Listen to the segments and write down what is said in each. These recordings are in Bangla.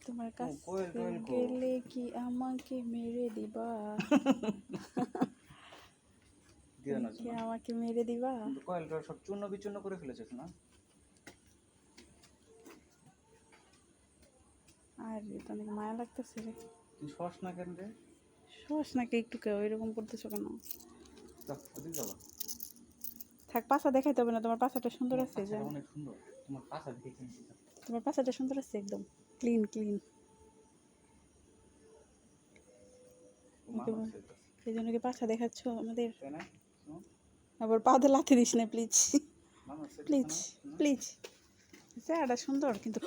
তোমার কাছে গেলে কি আমাকে মেরে দিবা? দিও না কি আমাকে মেরে দিবা? কয়েলটা সব চূর্ণ বিচূর্ণ করে ফেলেছিস না? আর অনেক মায়া লাগতেছে রে। তুই শস না কেন রে? শোস নাকি একটু কেউ এরকম করতেছো কেন? ওদিক যাবা। থাক, পাছা দেখাইতে হবে না, তোমার পাছাটা সুন্দর আছে। অনেক সুন্দর তোমার পাছা দেখে কিনছি। তোমার পাছাটা সুন্দর আছে, একদম ক্লিন ক্লিন। এই জন্য কি পাছা দেখাচ্ছ আমাদের? আবার পাতে লাথি দিস না প্লিজ, প্লিজ প্লিজ। চেহারাটা সুন্দর কিন্তু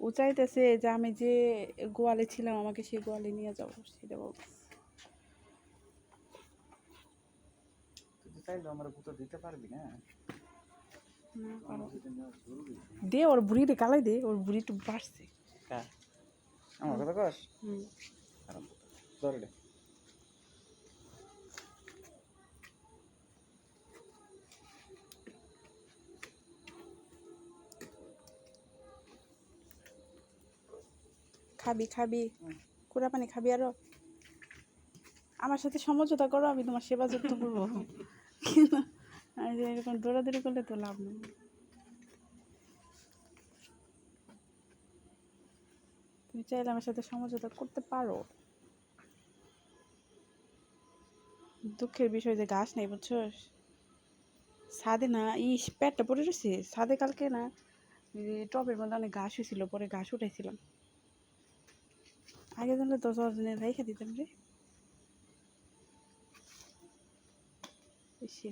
ও চাইতেছে যে আমি যে গোয়ালে ছিলাম আমাকে সেই গোয়ালে নিয়ে যাবো, সেটা বলছে। তুই চাইলে আমার ভূত দিতে পারবি না? দে ওর বুড়িটা কালাই দে, ওর বুড়ি একটু বাড়ছে। আমার কথা কস? হুম। ধরে দে। খাবি খাবি কুড়া পানি খাবি আরো? আমার সাথে সমঝোতা করো, আমি তোমার সেবা যত্ন করবো। কিন্তু এরকম দৌড়াদৌড়ি করলে তো লাভ নেই। তুমি চাইলে আমার সাথে সমঝোতা করতে পারো। দুঃখের বিষয় যে ঘাস নেই, বুঝছো? ছাদে না পেটটা পড়ে রয়েছে ছাদে। কালকে না টবের মধ্যে অনেক ঘাস হয়েছিল, পরে ঘাস উঠাইছিলাম। আগে জানলে 10 দিনে রেখে দিতাম রে।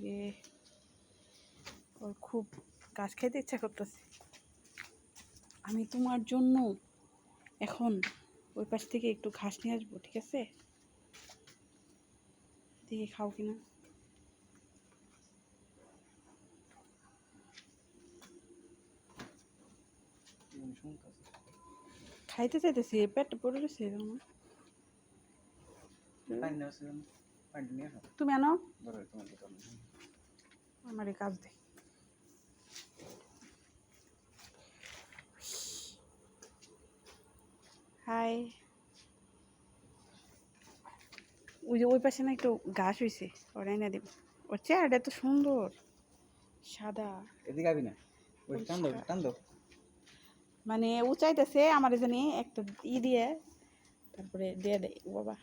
রে ওর খুব ঘাস খাইতে ইচ্ছা করতেছে। আমি তোমার জন্য এখন ওই পাশ থেকে একটু ঘাস নিয়ে আসবো, ঠিক আছে? দেখি খাও কিনা। খাইতে চাইতেছি, পেটটা পড়ে রয়েছে। তুমি আনো, আমার কাজ দে। হাই, ওই যে ওই পাশে না একটু ঘাস হয়েছে, ওরাই না দেব। ওর চেহারাটা এত সুন্দর, সাদা। এদিকে আবি না? ওই টান দাও। মানে ও চাইতেছে আমার জানি একটা দিয়ে তারপরে দিয়ে দেয়। বাবা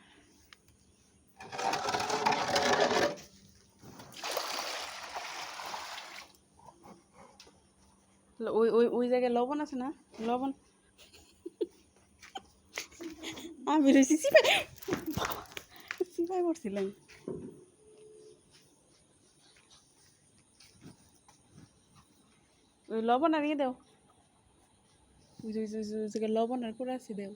ওই ওই ওই জায়গায় লবণ আছে না? লবণ আমি রয়েছি সিপাই, সিপাই করছিলাম। ওই লবণ আর ইয়ে দেও, ওই জায়গায় লবণ আর করে আছে দেও।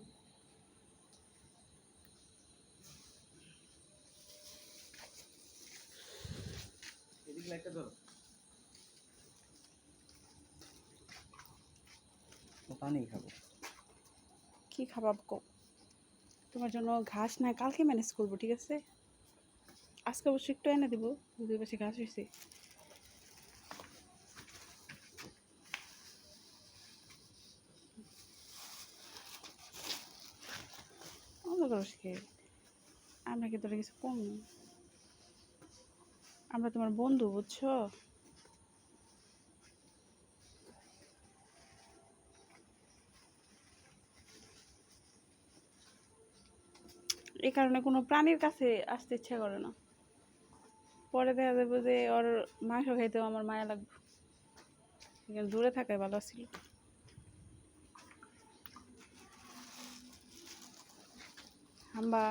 পানি খাবো। কি খাবার কো? তোমার জন্য ঘাস না কালকে ম্যানেজ করবো, ঠিক আছে? আজকে অবশ্যই একটু এনে দেবো, দুই পাশে ঘাস হয়েছে। আমরা কি তোরা কিছু কম? আমরা তোমার বন্ধু, বুঝছো? এই কারণে কোনো প্রাণীর কাছে আসতে ইচ্ছা করে না। পরে দেখা যাবে যে ওর মাংস খাইতেও আমার মায়া লাগবে। দূরে থাকাই ভালো ছিল। হাম্বা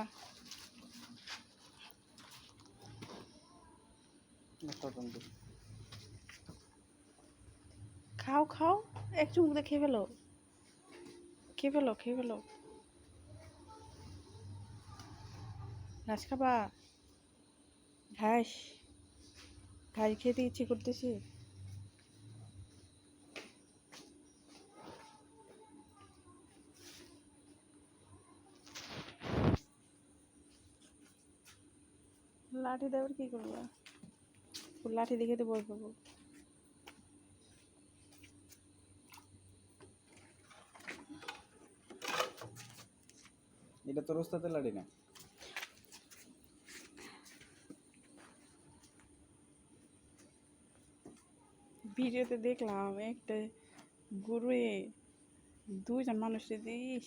খাও খাও, এক চুমুক দিয়ে খেয়ে ফেলো, খেয়ে ফেলো, খেয়ে ফেলো। ঘাস খাবা? ঘাস ঘাস খেতে ইচ্ছে করতেছে। লাঠি দেওয়ার কি করবো? লাঠি দেখে তো বল পাবো। এটা তোর ওস্তাদের লাড়ি না? ভিডিওতে দেখলাম একটা গরুয়ে দুইজন মানুষের দিস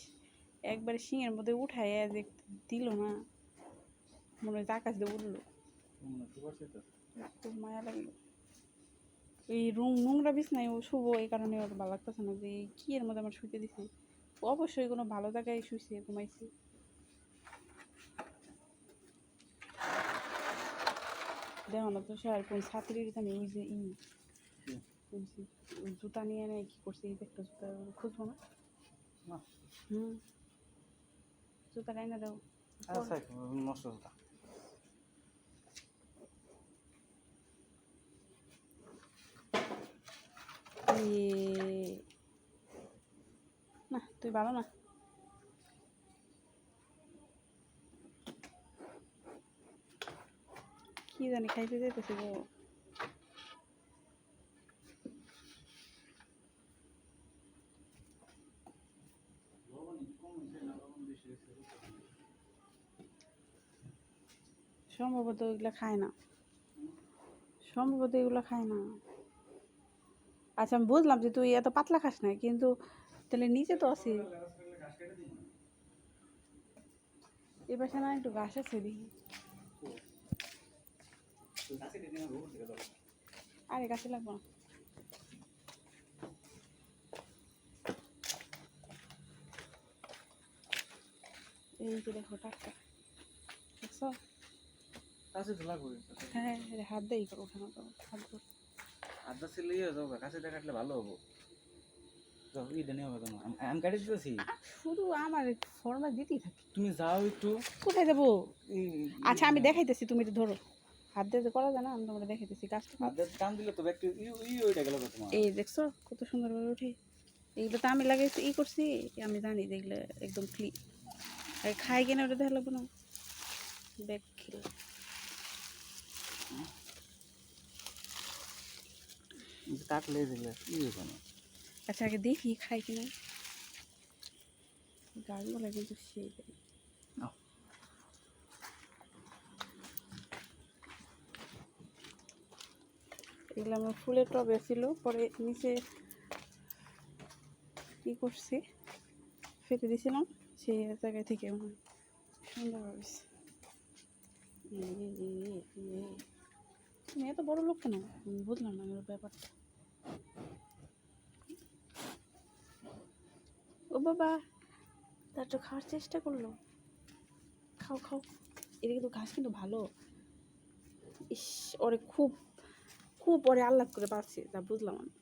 একবারে শিঙের মধ্যে উঠায় যে দিল না, মনে হয় আকাশ দিয়ে উঠলো। খুব মায়া লাগলো। এই রুম নোংরা বিছনায় ও শুভ, এই কারণে ওর ভালো লাগতেছে না যে কি এর মধ্যে আমার শুইতে দিছে। অবশ্যই কোনো ভালো জায়গায় শুইছে, ঘুমাইছে। দেখো না তো স্যার কোন ছাত্রীর জানি ওই যে ওই জুতা নিয়ে নেয় কি করছে, এই যে একটা জুতা খুঁজবো না? না। জুতা গাই না দাও। নষ্ট জুতা। না তুই ভালো না। কি জানি খাইতে যেতেছে গো। সম্ভবত এগুলো খায় না, সম্ভবত এগুলো খায় না। আচ্ছা আমি বুঝলাম যে তুই এত পাতলা খাস না, কিন্তু তাহলে নিচে তো আছে। এ পাশে না একটু ঘাস আছে দেখি। আরে গাছে লাগবো না। এই যে দেখো টাটকা, দেখছো? কাছে তো লাগবে। হ্যাঁ হাত দেই করো, ওঠানো তো হাত ধর। আদা ছিলে ইয়ে যাও, কাছে দিয়ে কাটলে ভালো হবো। যাও ইটা নিয়ে হবে কেন? আমি কাটি দিতেছি। শুধু আমার ফর্মা দিতেই থাকে। তুমি যাও একটু। কোথায় যাবো? আচ্ছা আমি দেখাইতেছি, তুমি তো ধরো। হাত দিয়ে যে করা যায় না, আমি তোমাকে দেখাইতেছি গাছটা। আদা টান দিলে তো একটু ওইটা গেল তোমার। এই দেখছো কত সুন্দরভাবে উঠে। এইগুলো তো আমি লাগাইছি, করছি, আমি জানি যে এগুলো একদম ক্লিন। আর খাই কিনা ওটা দেখা লাগবো না। দেখ খেলে কাটলে দিলে কি হবে না? আচ্ছা আগে দেখি খাই কিনা। গাছগুলো কিন্তু সেই এগুলো আমার ফুলের টবে ছিল, পরে নিচে কি করছি ফেলে দিয়েছিলাম, সেই জায়গা থেকে সুন্দর হয়েছে। তুমি এত বড় লোক কেন? আমি বুঝলাম না আমার ব্যাপারটা। ও বাবা, তার তো খাওয়ার চেষ্টা করলো। খাও খাও, এটা কিন্তু ঘাস কিন্তু ভালো। ইস, ওরে খুব খুব ওরে আহ্লাদ করে পাচ্ছে, তা বুঝলাম আমি।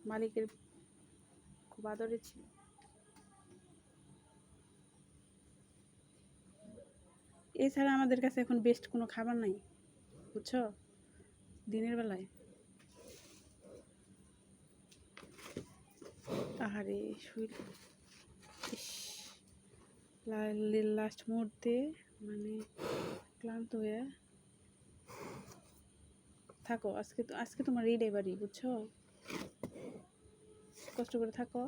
মালিকের খুব আদরে ছিল। এছাড়া আমাদের কাছে এখন বেস্ট কোনো খাবার নাই, বুঝছো, দিনের বেলায়। আহারে শরীর, লাস্ট মুহূর্তে মানে ক্লান্ত হয়ে থাকো। আজকে তোমার এই ডে বাড়ি, বুঝছো, কষ্ট করে থাকো।